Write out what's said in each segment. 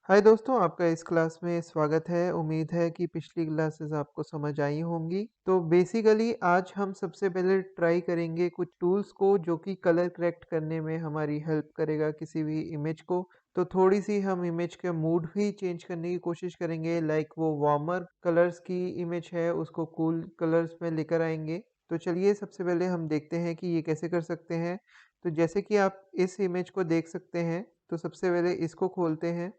हाय दोस्तों, आपका इस क्लास में स्वागत है। उम्मीद है कि पिछली क्लासेस आपको समझ आई होंगी। तो बेसिकली आज हम सबसे पहले ट्राई करेंगे कुछ टूल्स को जो कि कलर करेक्ट करने में हमारी हेल्प करेगा किसी भी इमेज को। तो थोड़ी सी हम इमेज का मूड भी चेंज करने की कोशिश करेंगे, लाइक वो वार्मर कलर्स की इमेज है उसको कूल कलर्स में लेकर आएंगे। तो चलिए सबसे पहले हम देखते हैं कि ये कैसे कर सकते हैं। तो जैसे कि आप इस इमेज को देख सकते हैं, तो सबसे पहले इसको खोलते हैं।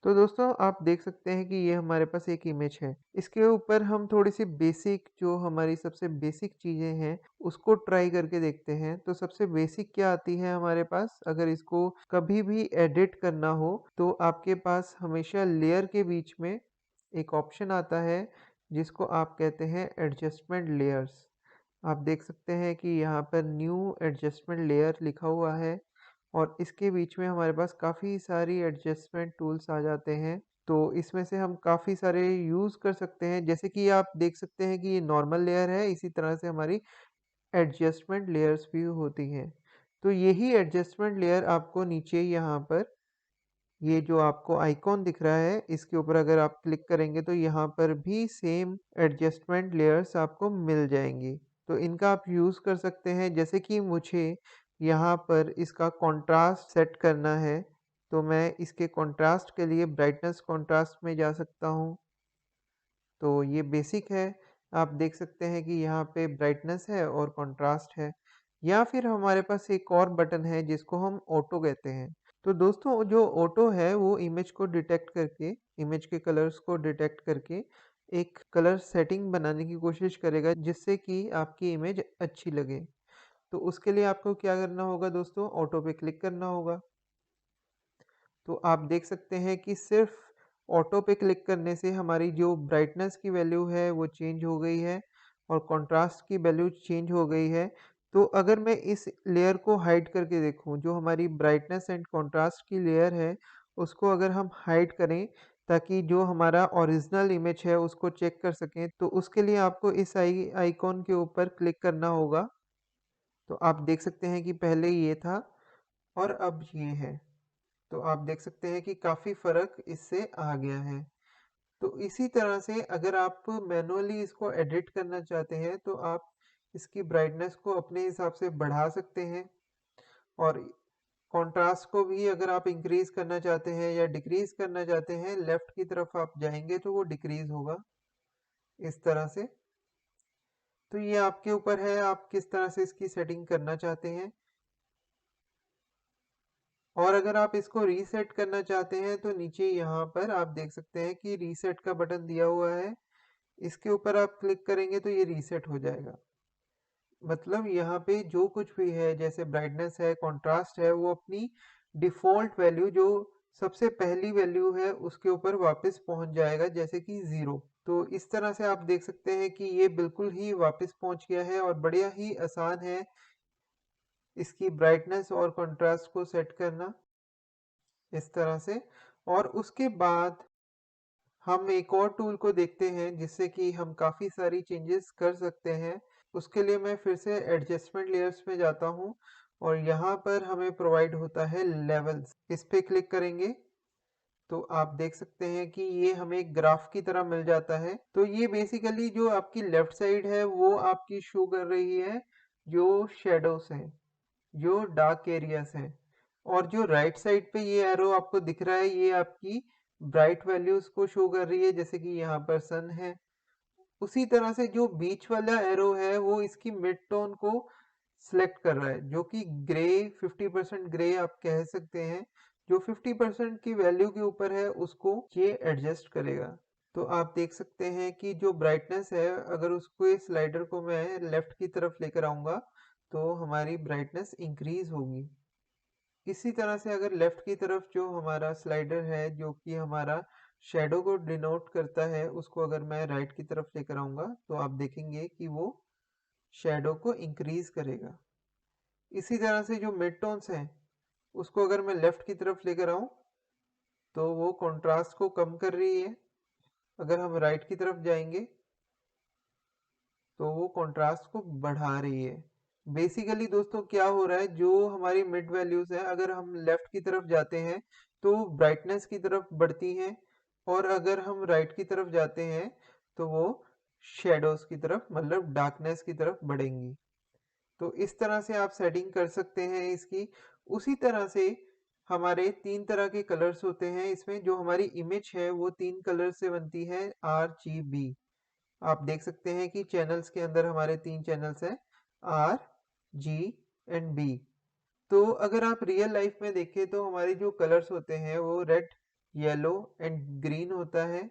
तो दोस्तों आप देख सकते हैं कि ये हमारे पास एक इमेज है। इसके ऊपर हम थोड़ी-सी बेसिक जो हमारी सबसे बेसिक चीज़ें हैं, उसको ट्राई करके देखते हैं। तो सबसे बेसिक क्या आती है हमारे पास, अगर इसको कभी भी एडिट करना हो, तो आपके पास हमेशा लेयर के बीच में एक ऑप्शन आता है, जिसको आप कहते हैं एडजस्टमेंट लेयर्स। आप देख सकते हैं कि यहाँ पर न्यू एडजस्टमेंट लेयर लिखा हुआ है और इसके बीच में हमारे पास काफ़ी सारी एडजस्टमेंट टूल्स आ जाते हैं। तो इसमें से हम काफ़ी सारे यूज़ कर सकते हैं। जैसे कि आप देख सकते हैं कि ये नॉर्मल लेयर है, इसी तरह से हमारी एडजस्टमेंट लेयर्स भी होती हैं। तो यही एडजस्टमेंट लेयर आपको नीचे यहाँ पर ये जो आपको आइकॉन दिख रहा है, इसके ऊपर अगर आप क्लिक करेंगे तो यहाँ पर भी सेम एडजस्टमेंट लेयर्स आपको मिल जाएंगी। तो इनका आप यूज़ कर सकते हैं। जैसे कि मुझे यहाँ पर इसका कंट्रास्ट सेट करना है, तो मैं इसके कंट्रास्ट के लिए ब्राइटनेस कंट्रास्ट में जा सकता हूँ। तो ये बेसिक है। आप देख सकते हैं कि यहाँ पे ब्राइटनेस है और कंट्रास्ट है। या फिर हमारे पास एक और बटन है जिसको हम ऑटो कहते हैं। तो दोस्तों जो ऑटो है वो इमेज को डिटेक्ट करके, इमेज के कलर्स को डिटेक्ट करके एक कलर सेटिंग बनाने की कोशिश करेगा जिससे कि आपकी इमेज अच्छी लगे। तो उसके लिए आपको क्या करना होगा दोस्तों, ऑटो पे क्लिक करना होगा। तो आप देख सकते हैं कि सिर्फ ऑटो पे क्लिक करने से हमारी जो ब्राइटनेस की वैल्यू है वो चेंज हो गई है और कंट्रास्ट की वैल्यू चेंज हो गई है। तो अगर मैं इस लेयर को हाइड करके देखूं, जो हमारी ब्राइटनेस एंड कंट्रास्ट की लेयर है उसको अगर हम हाइड करें ताकि जो हमारा ओरिजिनल इमेज है उसको चेक कर सकें, तो उसके लिए आपको इस आइकॉन के ऊपर क्लिक करना होगा। तो आप देख सकते हैं कि पहले ये था और अब ये है। तो आप देख सकते हैं कि काफ़ी फ़र्क इससे आ गया है। तो इसी तरह से अगर आप मैनुअली इसको एडिट करना चाहते हैं तो आप इसकी ब्राइटनेस को अपने हिसाब से बढ़ा सकते हैं और कॉन्ट्रास्ट को भी अगर आप इंक्रीज़ करना चाहते हैं या डिक्रीज़ करना चाहते हैं, लेफ़्ट की तरफ आप जाएँगे तो वो डिक्रीज़ होगा, इस तरह से। तो ये आपके ऊपर है, आप किस तरह से इसकी सेटिंग करना चाहते हैं। और अगर आप इसको रीसेट करना चाहते हैं तो नीचे यहाँ पर आप देख सकते हैं कि रीसेट का बटन दिया हुआ है। इसके ऊपर आप क्लिक करेंगे तो ये रीसेट हो जाएगा। मतलब यहाँ पे जो कुछ भी है, जैसे ब्राइटनेस है, कंट्रास्ट है, वो अपनी डिफ़ॉल्ट वैल्यू जो सबसे पहली वैल्यू है उसके ऊपर वापस पहुँच जाएगा, जैसे कि 0। तो इस तरह से आप देख सकते हैं कि ये बिल्कुल ही वापस पहुँच गया है और बढ़िया ही आसान है इसकी ब्राइटनेस और कंट्रास्ट को सेट करना, इस तरह से। और उसके बाद हम एक और टूल को देखते हैं जिससे कि हम काफ़ी सारी चेंजेस कर सकते हैं। उसके लिए मैं फिर से एडजस्टमेंट लेयर्स में जाता हूँ और यहाँ पर हमें प्रोवाइड होता है लेवल्स। इस पे क्लिक करेंगे तो आप देख सकते हैं कि ये हमें एक ग्राफ की तरह मिल जाता है। तो ये बेसिकली जो आपकी लेफ्ट साइड है वो आपकी शो कर रही है जो शेडोज़ हैं, जो डार्क एरियाज हैं। और जो राइट साइड पे ये एरो आपको दिख रहा है ये आपकी ब्राइट वैल्यूज को शो कर रही है, जैसे कि यहाँ पर सन है। उसी तरह से जो बीच वाला एरो है वो इसकी मिड टोन को सिलेक्ट कर रहा है, जो कि ग्रे 50% ग्रे आप कह सकते हैं। जो 50% की वैल्यू के ऊपर है उसको ये एडजस्ट करेगा। तो आप देख सकते हैं कि जो ब्राइटनेस है, अगर उसको इस स्लाइडर को मैं लेफ्ट की तरफ लेकर आऊंगा तो हमारी ब्राइटनेस इंक्रीज होगी। इसी तरह से अगर लेफ्ट की तरफ जो हमारा स्लाइडर है जो कि हमारा शेडो को डिनोट करता है, उसको अगर मैं राइट की तरफ लेकर आऊंगा तो आप देखेंगे कि वो शेडो को इंक्रीज करेगा। इसी तरह से जो मिड टोन्स हैं उसको अगर मैं लेफ्ट की तरफ लेकर आऊं तो वो कंट्रास्ट को कम कर रही है। अगर हम राइट की तरफ जाएंगे तो वो कंट्रास्ट को बढ़ा रही है। बेसिकली दोस्तों क्या हो रहा है, जो हमारी मिड वैल्यूज है अगर हम लेफ्ट की तरफ जाते हैं तो ब्राइटनेस की तरफ बढ़ती हैं, और अगर हम राइट की तरफ जाते हैं तो वो शेडोज की तरफ मतलब डार्कनेस की तरफ बढ़ेंगी। तो इस तरह से आप सेटिंग कर सकते हैं इसकी। उसी तरह से हमारे तीन तरह के कलर्स होते हैं इसमें। जो हमारी इमेज है वो तीन कलर से बनती है, RGB। आप देख सकते हैं कि चैनल्स के अंदर हमारे तीन चैनल्स हैं, आर, जी एंड बी। तो अगर आप रियल लाइफ में देखें तो हमारे जो कलर्स होते हैं वो रेड, येलो एंड ग्रीन होता है।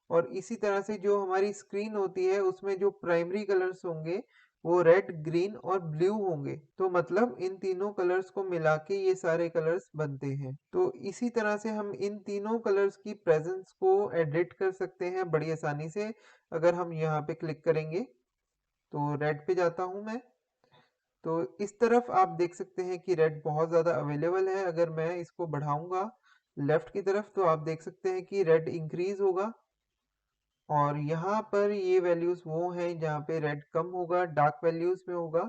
और इसी तरह से जो हमारी स्क्रीन होती है उसमें जो प्राइमरी कलर्स होंगे वो रेड, ग्रीन और ब्लू होंगे। तो मतलब इन तीनों कलर्स को मिला के ये सारे कलर्स बनते हैं। तो इसी तरह से हम इन तीनों कलर्स की प्रेजेंस को एडिट कर सकते हैं बड़ी आसानी से। अगर हम यहाँ पे क्लिक करेंगे तो रेड पे जाता हूँ मैं, तो इस तरफ आप देख सकते हैं कि रेड बहुत ज़्यादा अवेलेबल है। अगर मैं इसको बढ़ाऊंगा लेफ्ट की तरफ तो आप देख सकते हैं कि रेड इंक्रीज होगा। और यहाँ पर ये वैल्यूज वो हैं जहाँ पे रेड कम होगा, डार्क वैल्यूज में होगा।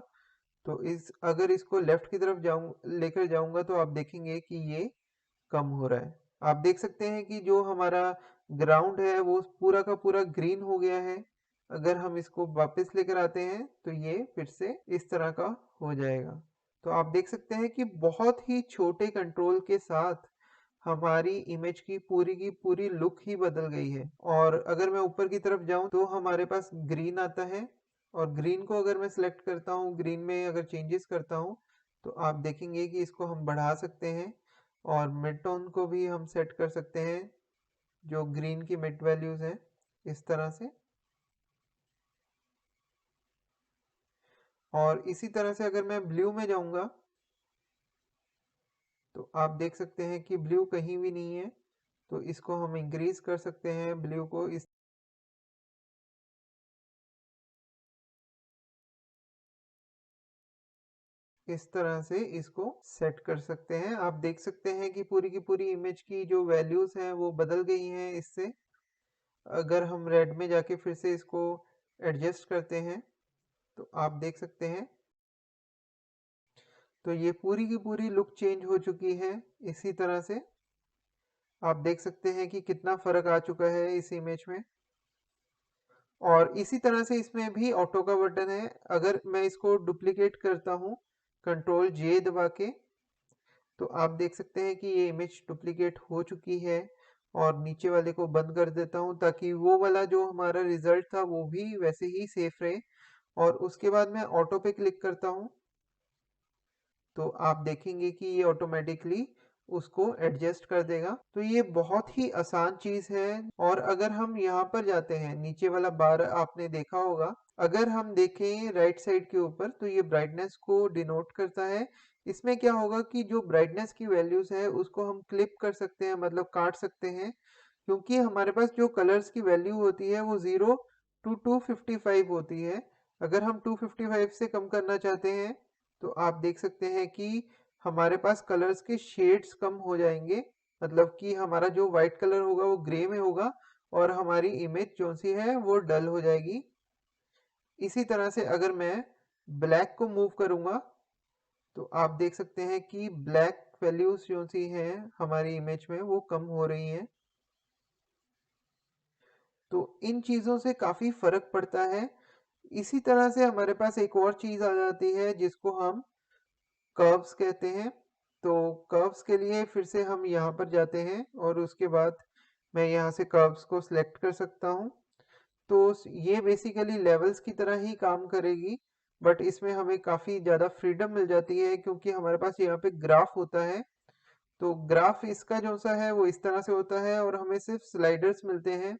तो इस अगर इसको लेफ्ट की तरफ लेकर जाऊंगा तो आप देखेंगे कि ये कम हो रहा है। आप देख सकते हैं कि जो हमारा ग्राउंड है वो पूरा का पूरा ग्रीन हो गया है। अगर हम इसको वापस लेकर आते हैं तो ये फिर से इस तरह का हो जाएगा। तो आप देख सकते हैं कि बहुत ही छोटे कंट्रोल के साथ हमारी इमेज की पूरी लुक ही बदल गई है। और अगर मैं ऊपर की तरफ जाऊं तो हमारे पास ग्रीन आता है, और ग्रीन को अगर मैं सिलेक्ट करता हूं, ग्रीन में अगर चेंजेस करता हूं तो आप देखेंगे कि इसको हम बढ़ा सकते हैं। और मिड टोन को भी हम सेट कर सकते हैं, जो ग्रीन की मिड वैल्यूज हैं इस तरह से। और इसी तरह से अगर मैं ब्लू में जाऊंगा तो आप देख सकते हैं कि ब्लू कहीं भी नहीं है। तो इसको हम इंक्रीज कर सकते हैं ब्लू को, इस तरह से इसको सेट कर सकते हैं। आप देख सकते हैं कि की पूरी इमेज की जो वैल्यूज हैं वो बदल गई हैं इससे। अगर हम रेड में जाके फिर से इसको एडजस्ट करते हैं तो आप देख सकते हैं तो ये पूरी की पूरी लुक चेंज हो चुकी है। इसी तरह से आप देख सकते हैं कि कितना फर्क आ चुका है इस इमेज में। और इसी तरह से इसमें भी ऑटो का बटन है। अगर मैं इसको डुप्लीकेट करता हूँ कंट्रोल जे दबा के तो आप देख सकते हैं कि ये इमेज डुप्लीकेट हो चुकी है। और नीचे वाले को बंद कर देता हूँ ताकि वो वाला जो हमारा रिजल्ट था वो भी वैसे ही सेफ रहे। और उसके बाद मैं ऑटो पे क्लिक करता हूँ तो आप देखेंगे कि ये ऑटोमेटिकली उसको एडजस्ट कर देगा। तो ये बहुत ही आसान चीज है। और अगर हम यहाँ पर जाते हैं, नीचे वाला बार आपने देखा होगा, अगर हम देखें राइट साइड के ऊपर तो ये ब्राइटनेस को डिनोट करता है। इसमें क्या होगा कि जो ब्राइटनेस की वैल्यूज है उसको हम क्लिप कर सकते हैं, मतलब काट सकते हैं। क्योंकि हमारे पास जो कलर्स की वैल्यू होती है वो 0 to 255 होती है। अगर हम 255 से कम करना चाहते हैं तो आप देख सकते हैं कि हमारे पास कलर्स के शेड्स कम हो जाएंगे। मतलब कि हमारा जो व्हाइट कलर होगा वो ग्रे में होगा और हमारी इमेज जो सी है वो डल हो जाएगी। इसी तरह से अगर मैं ब्लैक को मूव करूंगा तो आप देख सकते हैं कि ब्लैक वैल्यूज जो सी हैं हमारी इमेज में वो कम हो रही हैं। तो इन चीजों से काफी फर्क पड़ता है। इसी तरह से हमारे पास एक और चीज आ जाती है जिसको हम कर्व्स कहते हैं। तो कर्व्स के लिए फिर से हम यहाँ पर जाते हैं और उसके बाद मैं यहाँ से कर्व्स को सिलेक्ट कर सकता हूँ। तो ये बेसिकली लेवल्स की तरह ही काम करेगी, बट इसमें हमें काफ़ी ज़्यादा फ्रीडम मिल जाती है क्योंकि हमारे पास यहाँ पे ग्राफ होता है। तो ग्राफ इसका जो सा है वो इस तरह से होता है और हमें सिर्फ स्लाइडर्स मिलते हैं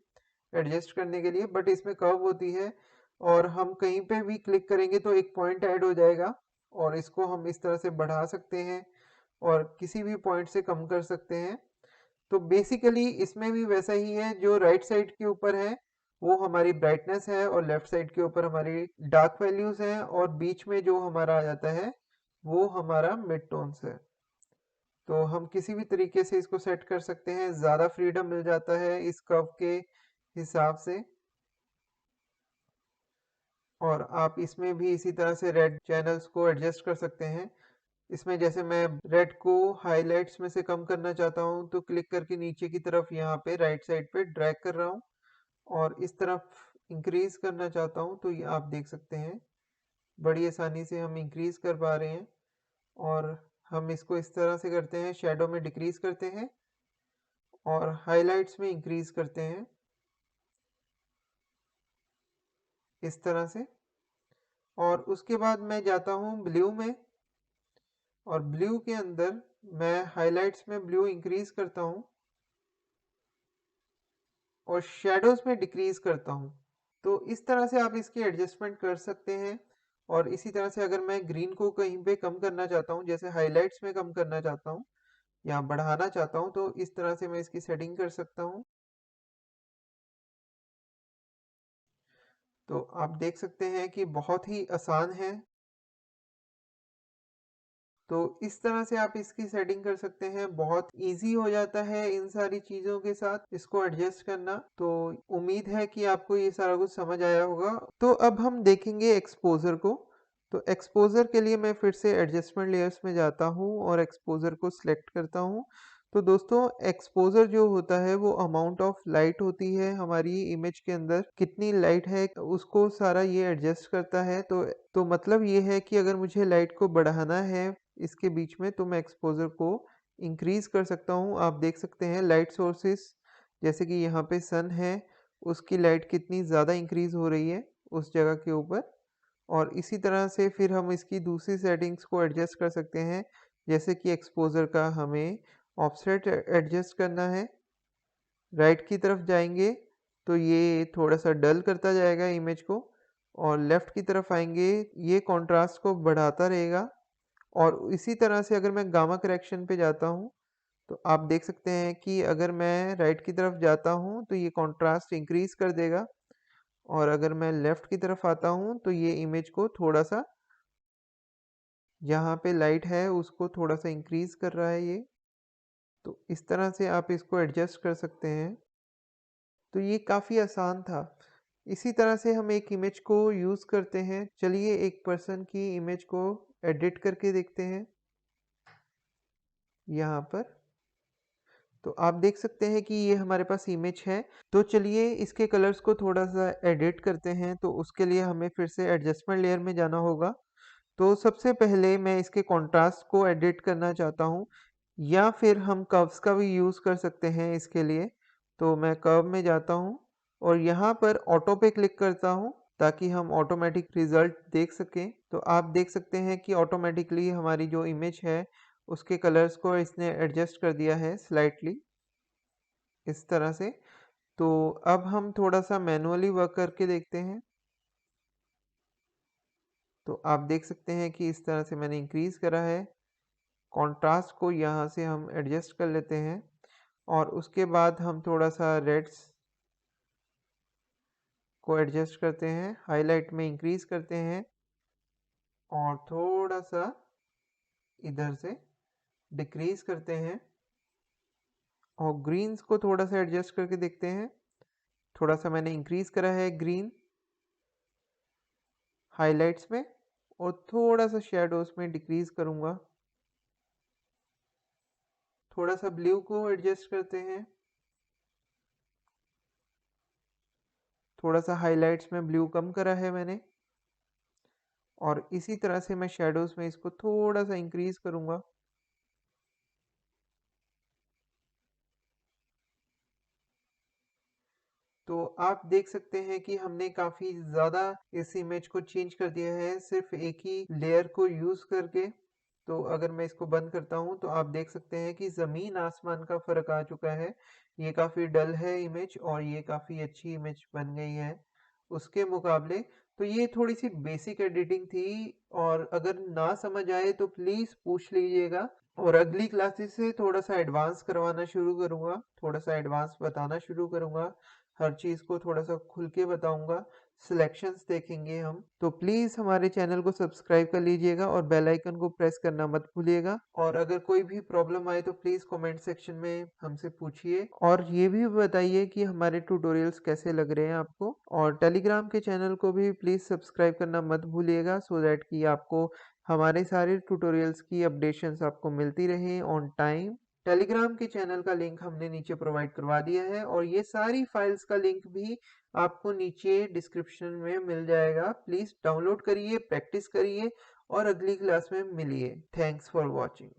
एडजस्ट करने के लिए, बट इसमें कर्व होती है। और हम कहीं पे भी क्लिक करेंगे तो एक पॉइंट ऐड हो जाएगा और इसको हम इस तरह से बढ़ा सकते हैं और किसी भी पॉइंट से कम कर सकते हैं। तो बेसिकली इसमें भी वैसा ही है, जो राइट साइड के ऊपर है वो हमारी ब्राइटनेस है और लेफ्ट साइड के ऊपर हमारी डार्क वैल्यूज हैं और बीच में जो हमारा आ जाता है वो हमारा मिड टोन्स है। तो हम किसी भी तरीके से इसको सेट कर सकते हैं, ज़्यादा फ्रीडम मिल जाता है इस कर्व के हिसाब से। और आप इसमें भी इसी तरह से रेड चैनल्स को एडजस्ट कर सकते हैं। इसमें जैसे मैं रेड को हाइलाइट्स में से कम करना चाहता हूँ तो क्लिक करके नीचे की तरफ यहाँ पे राइट साइड पे ड्रैग कर रहा हूँ, और इस तरफ इंक्रीज करना चाहता हूँ तो ये आप देख सकते हैं बड़ी आसानी से हम इंक्रीज कर पा रहे हैं। और हम इसको इस तरह से करते हैं, शैडो में डिक्रीज करते हैं और हाइलाइट्स में इंक्रीज करते हैं इस तरह से। और उसके बाद मैं जाता हूँ ब्लू में, और ब्लू के अंदर मैं हाइलाइट्स में ब्लू इंक्रीज करता हूँ और शैडोज में डिक्रीज करता हूँ। तो इस तरह से आप इसकी एडजस्टमेंट कर सकते हैं। और इसी तरह से अगर मैं ग्रीन को कहीं पे कम करना चाहता हूँ, जैसे हाइलाइट्स में कम करना चाहता हूँ या बढ़ाना चाहता हूँ, तो इस तरह से मैं इसकी सेटिंग कर सकता हूँ। तो आप देख सकते हैं कि बहुत ही आसान है। तो इस तरह से आप इसकी सेटिंग कर सकते हैं, बहुत इजी हो जाता है इन सारी चीज़ों के साथ इसको एडजस्ट करना। तो उम्मीद है कि आपको ये सारा कुछ समझ आया होगा। तो अब हम देखेंगे एक्सपोज़र को। तो एक्सपोज़र के लिए मैं फिर से एडजस्टमेंट लेयर्स में जाता हूँ और एक्सपोज़र को सिलेक्ट करता हूँ। तो दोस्तों, एक्सपोज़र जो होता है वो अमाउंट ऑफ लाइट होती है हमारी इमेज के अंदर, कितनी लाइट है उसको सारा ये एडजस्ट करता है। तो मतलब ये है कि अगर मुझे लाइट को बढ़ाना है इसके बीच में, तो मैं एक्सपोज़र को इंक्रीज़ कर सकता हूँ। आप देख सकते हैं लाइट सोर्सेस, जैसे कि यहाँ पे सन है, उसकी लाइट कितनी ज़्यादा इंक्रीज़ हो रही है उस जगह के ऊपर। और इसी तरह से फिर हम इसकी दूसरी सेटिंग्स को एडजस्ट कर सकते हैं, जैसे कि एक्सपोज़र का हमें ऑफसेट एडजस्ट करना है। राइट की तरफ जाएंगे तो ये थोड़ा सा डल करता जाएगा इमेज को, और लेफ़्ट की तरफ आएंगे ये कॉन्ट्रास्ट को बढ़ाता रहेगा। और इसी तरह से अगर मैं गामा करेक्शन पे जाता हूँ, तो आप देख सकते हैं कि अगर मैं राइट की तरफ जाता हूँ तो ये कॉन्ट्रास्ट इंक्रीज़ कर देगा, और अगर मैं लेफ़्ट की तरफ आता हूँ तो ये इमेज को थोड़ा-सा, जहाँ पे लाइट है उसको थोड़ा-सा इंक्रीज़ कर रहा है ये। तो इस तरह से आप इसको एडजस्ट कर सकते हैं। तो ये काफ़ी आसान था। इसी तरह से हम एक इमेज को यूज़ करते हैं। चलिए एक पर्सन की इमेज को एडिट करके देखते हैं यहाँ पर। तो आप देख सकते हैं कि ये हमारे पास इमेज है। तो चलिए इसके कलर्स को थोड़ा-सा एडिट करते हैं, तो उसके लिए हमें फिर से एडजस्टमेंट लेयर में जाना होगा। तो सबसे पहले मैं इसके कॉन्ट्रास्ट को एडिट करना चाहता हूँ, या फिर हम कर्व्स का भी यूज़ कर सकते हैं इसके लिए। तो मैं कर्व में जाता हूँ और यहाँ पर ऑटो पे क्लिक करता हूँ ताकि हम ऑटोमेटिक रिज़ल्ट देख सकें। तो आप देख सकते हैं कि ऑटोमेटिकली हमारी जो इमेज है उसके कलर्स को इसने एडजस्ट कर दिया है स्लाइटली इस तरह से। तो अब हम थोड़ा-सा मैनुअली वर्क करके देखते हैं। तो आप देख सकते हैं कि इस तरह से मैंने इंक्रीज़ करा है। कॉन्ट्रास्ट को यहाँ से हम एडजस्ट कर लेते हैं, और उसके बाद हम थोड़ा-सा रेड्स को एडजस्ट करते हैं, हाइलाइट में इंक्रीज़ करते हैं, और थोड़ा-सा इधर से डिक्रीज़ करते हैं, और ग्रीन्स को थोड़ा-सा एडजस्ट करके देखते हैं। थोड़ा-सा मैंने इंक्रीज़ करा है ग्रीन हाइलाइट्स में, और थोड़ा-सा शैडोज़ में डिक्रीज़ करूँगा। थोड़ा-सा ब्लू को एडजस्ट करते हैं। थोड़ा-सा हाइलाइट्स में ब्लू कम करा है मैंने, और इसी तरह से मैं शैडोज़ में इसको थोड़ा-सा इंक्रीज़ करूँगा। तो आप देख सकते हैं कि हमने काफ़ी ज़्यादा इस इमेज को चेंज कर दिया है सिर्फ़ एक ही लेयर को यूज़ करके। तो अगर मैं इसको बंद करता हूँ तो आप देख सकते हैं कि ज़मीन आसमान का फ़र्क आ चुका है। ये काफ़ी डल है इमेज, और ये काफ़ी अच्छी इमेज बन गई है उसके मुकाबले। तो ये थोड़ी-सी बेसिक एडिटिंग थी, और अगर ना समझ आए तो प्लीज़ पूछ लीजिएगा। और अगली क्लासेस से थोड़ा-सा एडवांस करवाना शुरू करूँगा, थोड़ा-सा एडवांस बताना शुरू करूँगा, हर चीज़ को थोड़ा-सा खुल के बताऊँगा, सिलेक्शंस देखेंगे हम। तो प्लीज हमारे चैनल को सब्सक्राइब कर लीजिएगा और बेल आइकन को प्रेस करना मत भूलिएगा। और अगर कोई भी प्रॉब्लम आए तो प्लीज कमेंट सेक्शन में हमसे पूछिए और ये भी बताइए कि हमारे ट्यूटोरियल्स कैसे लग रहे हैं आपको। और टेलीग्राम के चैनल को भी प्लीज सब्सक्राइब करना मत भूलिएगा सो दैट कि आपको हमारे सारे ट्यूटोरियल्स की अपडेशंस आपको मिलती रहे ऑन टाइम। टेलीग्राम के चैनल का लिंक हमने नीचे प्रोवाइड करवा दिया है और ये सारी फाइल्स का लिंक भी आपको नीचे डिस्क्रिप्शन में मिल जाएगा। प्लीज डाउनलोड करिए, प्रैक्टिस करिए और अगली क्लास में मिलिए। Thanks for watching.